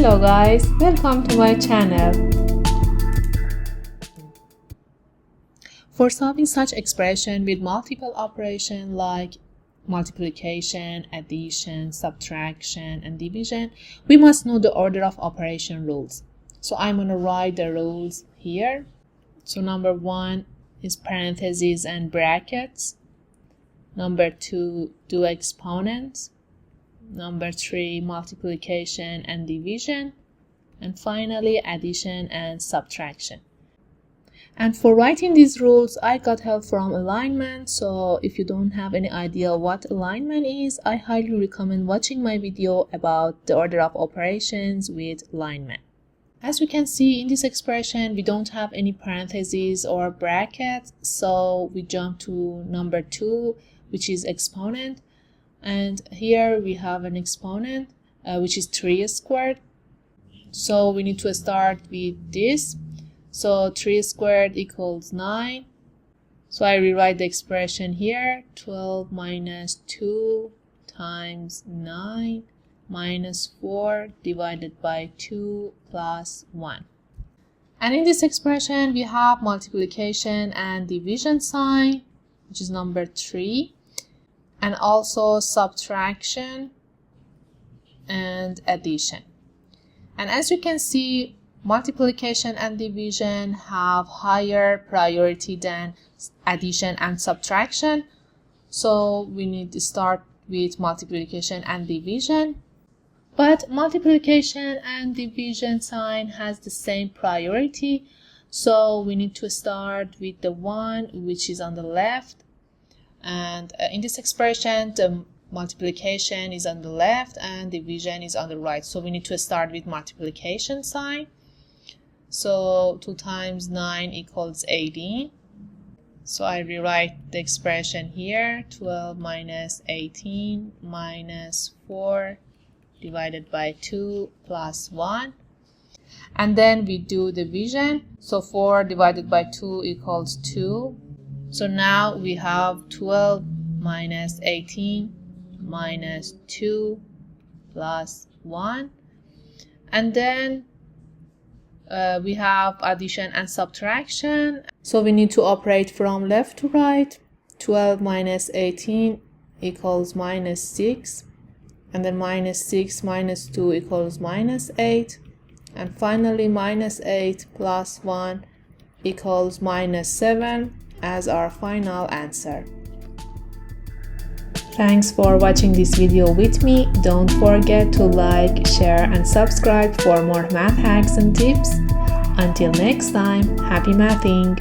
Hello guys, welcome to my channel. For solving such expression with multiple operation like multiplication, addition, subtraction, and division, we must know the order of operation rules. So I'm going to write the rules here. So number 1 is parentheses and brackets. Number 2, do exponents. Number 3, multiplication and division. And finally, addition and subtraction. And for writing these rules, I got help from alignment. So if you don't have any idea what alignment is, I highly recommend watching my video about the order of operations with alignment. As we can see in this expression, we don't have any parentheses or brackets. So we jump to number 2, which is exponent. And here we have an exponent, which is 3 squared. So we need to start with this. So 3 squared equals 9. So I rewrite the expression here. 12 minus 2 times 9 minus 4 divided by 2 plus 1. And in this expression, we have multiplication and division sign, which is number 3. And also subtraction and addition. And as you can see, multiplication and division have higher priority than addition and subtraction. So we need to start with multiplication and division. But multiplication and division sign has the same priority. So we need to start with the one which is on the left. And in this expression, the multiplication is on the left and division is on the right. So we need to start with multiplication sign. So 2 times 9 equals 18. So I rewrite the expression here. 12 minus 18 minus 4 divided by 2 plus 1. And then we do division. So 4 divided by 2 equals 2. So now we have 12 minus 18 minus 2 plus 1. And then we have addition and subtraction. So we need to operate from left to right. 12 minus 18 equals minus 6. And then minus 6 minus 2 equals minus 8. And finally minus 8 plus 1 equals minus 7. As our final answer. Thanks for watching this video with me. Don't forget to like, share and subscribe for more math hacks and tips. Until next time, happy mathing!